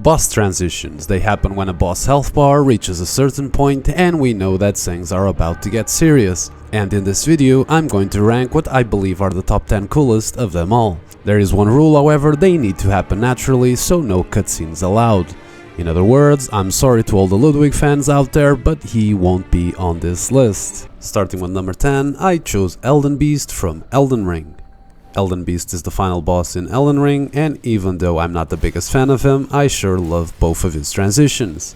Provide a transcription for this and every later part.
Boss transitions. They happen when a boss health bar reaches a certain point and we know that things are about to get serious. And in this video I'm going to rank what I believe are the top 10 coolest of them all. There is one rule, however, they need to happen naturally, so no cutscenes allowed. In other words, I'm sorry to all the Ludwig fans out there, but he won't be on this list. Starting with number 10, I chose Elden Beast from Elden Ring. Elden Beast is the final boss in Elden Ring, and even though I'm not the biggest fan of him, I sure love both of his transitions.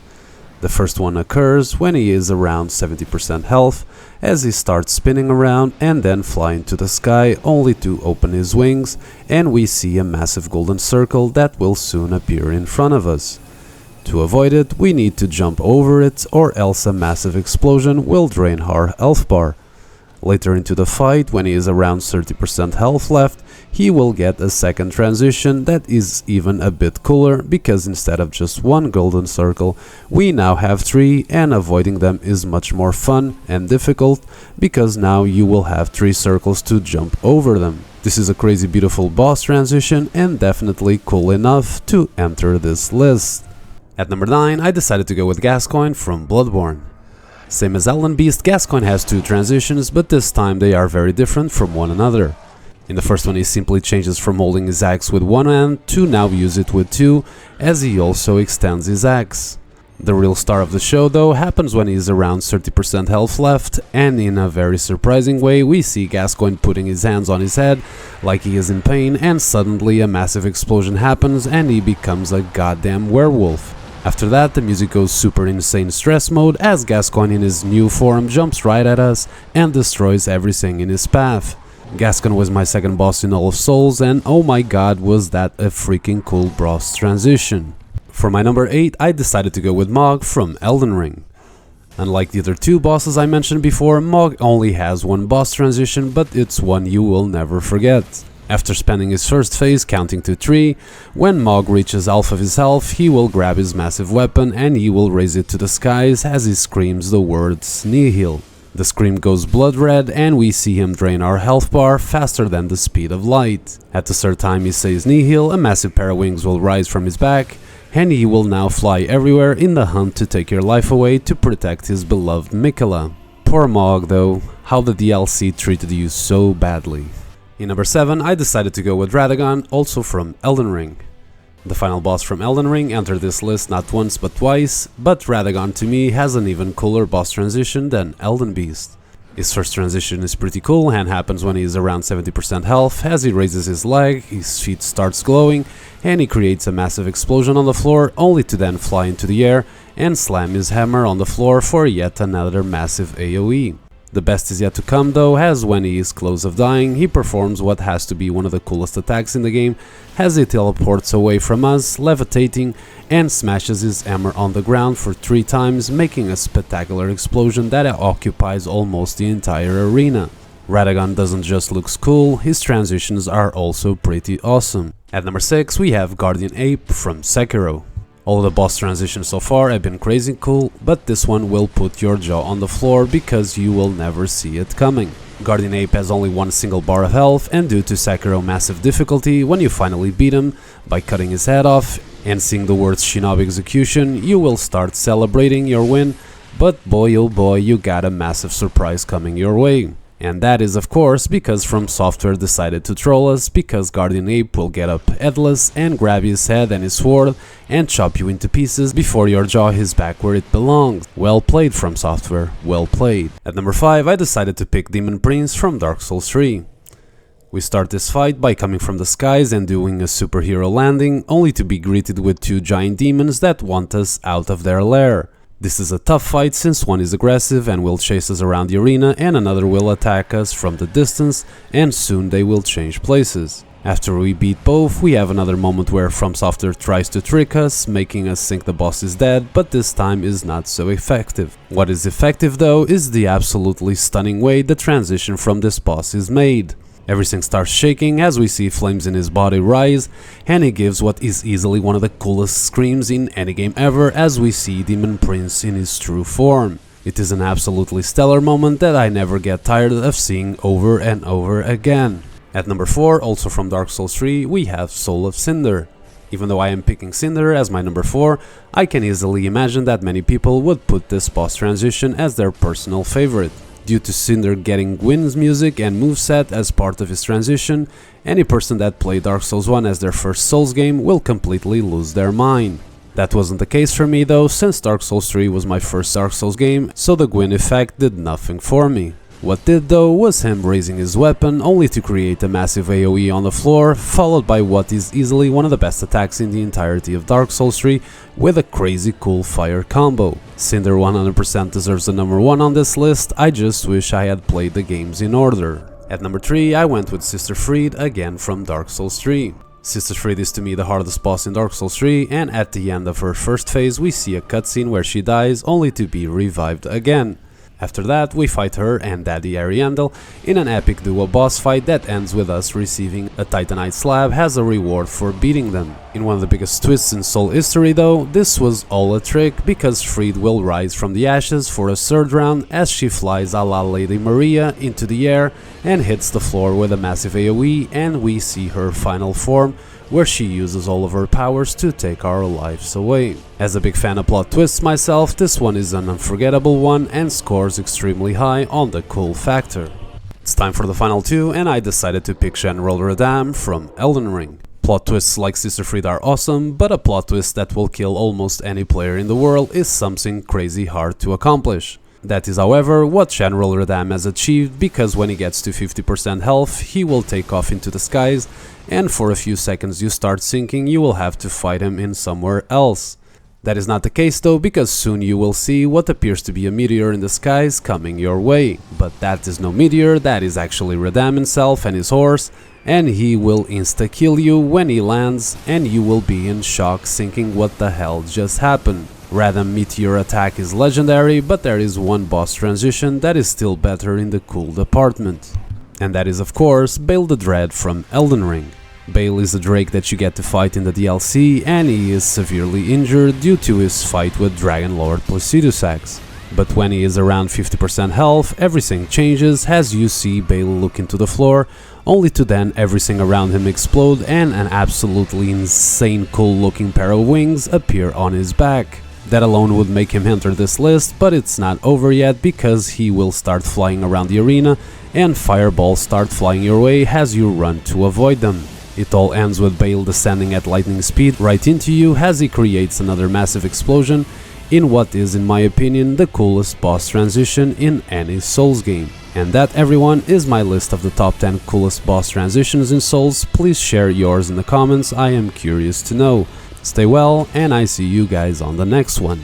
The first one occurs when he is around 70% health, as he starts spinning around and then flying to the sky only to open his wings, and we see a massive golden circle that will soon appear in front of us. To avoid it, we need to jump over it, or else a massive explosion will drain our health bar. Later into the fight, when he is around 30% health left, he will get a second transition that is even a bit cooler, because instead of just one golden circle, we now have 3, and avoiding them is much more fun and difficult, because now you will have 3 circles to jump over them. This is a crazy beautiful boss transition and definitely cool enough to enter this list. At number 9, I decided to go with Gascoigne from Bloodborne. Same as Elden Beast, Gascoigne has 2 transitions, but this time they are very different from one another. In the first one he simply changes from holding his axe with one hand to now use it with 2, as he also extends his axe. The real star of the show though happens when he is around 30% health left, and in a very surprising way we see Gascoigne putting his hands on his head like he is in pain, and suddenly a massive explosion happens and he becomes a goddamn werewolf. After that, the music goes super insane stress mode as Gascoigne in his new form jumps right at us and destroys everything in his path. Gascoigne was my second boss in All of Souls, and oh my god, was that a freaking cool boss transition. For my number 8, I decided to go with Mog from Elden Ring. Unlike the other 2 bosses I mentioned before, Mog only has one boss transition, but it's one you will never forget. After spending his first phase counting to 3, when Mog reaches half of his health, he will grab his massive weapon and he will raise it to the skies as he screams the words Nihil. The scream goes blood red and we see him drain our health bar faster than the speed of light. At the third time he says Nihil, a massive pair of wings will rise from his back, and he will now fly everywhere in the hunt to take your life away to protect his beloved Miquella. Poor Mog though, how the DLC treated you so badly. In number 7, I decided to go with Radagon, also from Elden Ring. The final boss from Elden Ring entered this list not once but twice, but Radagon to me has an even cooler boss transition than Elden Beast. His first transition is pretty cool and happens when he is around 70% health. As he raises his leg, his feet starts glowing and he creates a massive explosion on the floor, only to then fly into the air and slam his hammer on the floor for yet another massive AoE. The best is yet to come though, as when he is close of dying, he performs what has to be one of the coolest attacks in the game, as he teleports away from us, levitating, and smashes his hammer on the ground for 3 times, making a spectacular explosion that occupies almost the entire arena. Radagon doesn't just look cool, his transitions are also pretty awesome. At number 6, we have Guardian Ape from Sekiro. All the boss transitions so far have been crazy cool, but this one will put your jaw on the floor because you will never see it coming. Guardian Ape has only one single bar of health, and due to Sekiro massive difficulty, when you finally beat him by cutting his head off and seeing the words Shinobi Execution, you will start celebrating your win, but boy oh boy, you got a massive surprise coming your way. And that is of course because From Software decided to troll us, because Guardian Ape will get up headless and grab his head and his sword and chop you into pieces before your jaw is back where it belongs. Well played, From Software, well played. At number 5, I decided to pick Demon Prince from Dark Souls 3. We start this fight by coming from the skies and doing a superhero landing, only to be greeted with 2 giant demons that want us out of their lair. This is a tough fight since one is aggressive and will chase us around the arena, and another will attack us from the distance, and soon they will change places. After we beat both, we have another moment where From Software tries to trick us, making us think the boss is dead, but this time is not so effective. What is effective though is the absolutely stunning way the transition from this boss is made. Everything starts shaking as we see flames in his body rise, and he gives what is easily one of the coolest screams in any game ever as we see Demon Prince in his true form. It is an absolutely stellar moment that I never get tired of seeing over and over again. At number 4, also from Dark Souls 3, we have Soul of Cinder. Even though I am picking Cinder as my number 4, I can easily imagine that many people would put this boss transition as their personal favorite. Due to Cinder getting Gwyn's music and moveset as part of his transition, any person that played Dark Souls 1 as their first Souls game will completely lose their mind. That wasn't the case for me though, since Dark Souls 3 was my first Dark Souls game, so the Gwyn effect did nothing for me. What did though was him raising his weapon only to create a massive AoE on the floor, followed by what is easily one of the best attacks in the entirety of Dark Souls 3 with a crazy cool fire combo. Cinder 100% deserves the number 1 on this list, I just wish I had played the games in order. At number 3 I went with Sister Fried, again from Dark Souls 3. Sister Fried is to me the hardest boss in Dark Souls 3, and at the end of her first phase we see a cutscene where she dies only to be revived again. After that, we fight her and Daddy Ariandel in an epic duo boss fight that ends with us receiving a Titanite slab as a reward for beating them. In one of the biggest twists in Soul history though, this was all a trick because Fried will rise from the ashes for a third round as she flies a la Lady Maria into the air and hits the floor with a massive AoE, and we see her final form, where she uses all of her powers to take our lives away. As a big fan of plot twists myself, this one is an unforgettable one and scores extremely high on the cool factor. It's time for the final 2, and I decided to pick General Radam from Elden Ring. Plot twists like Sister Fried are awesome, but a plot twist that will kill almost any player in the world is something crazy hard to accomplish. That is, however, what General Radam has achieved, because when he gets to 50% health, he will take off into the skies, and for a few seconds you start thinking you will have to fight him in somewhere else. That is not the case though, because soon you will see what appears to be a meteor in the skies coming your way. But that is no meteor, that is actually Radam himself and his horse, and he will insta-kill you when he lands, and you will be in shock thinking what the hell just happened. Radam meteor attack is legendary, but there is one boss transition that is still better in the cool department. And that is of course Bale the Dread from Elden Ring. Bale is a Drake that you get to fight in the DLC, and he is severely injured due to his fight with Dragon Lord Placidus Axe. But when he is around 50% health, everything changes as you see Bale look into the floor, only to then everything around him explode and an absolutely insane cool looking pair of wings appear on his back. That alone would make him enter this list, but it's not over yet, because he will start flying around the arena and fireballs start flying your way as you run to avoid them. It all ends with Bale descending at lightning speed right into you as he creates another massive explosion in what is, in my opinion, the coolest boss transition in any Souls game. And that, everyone, is my list of the top 10 coolest boss transitions in Souls. Please share yours in the comments, I am curious to know. Stay well, and I see you guys on the next one.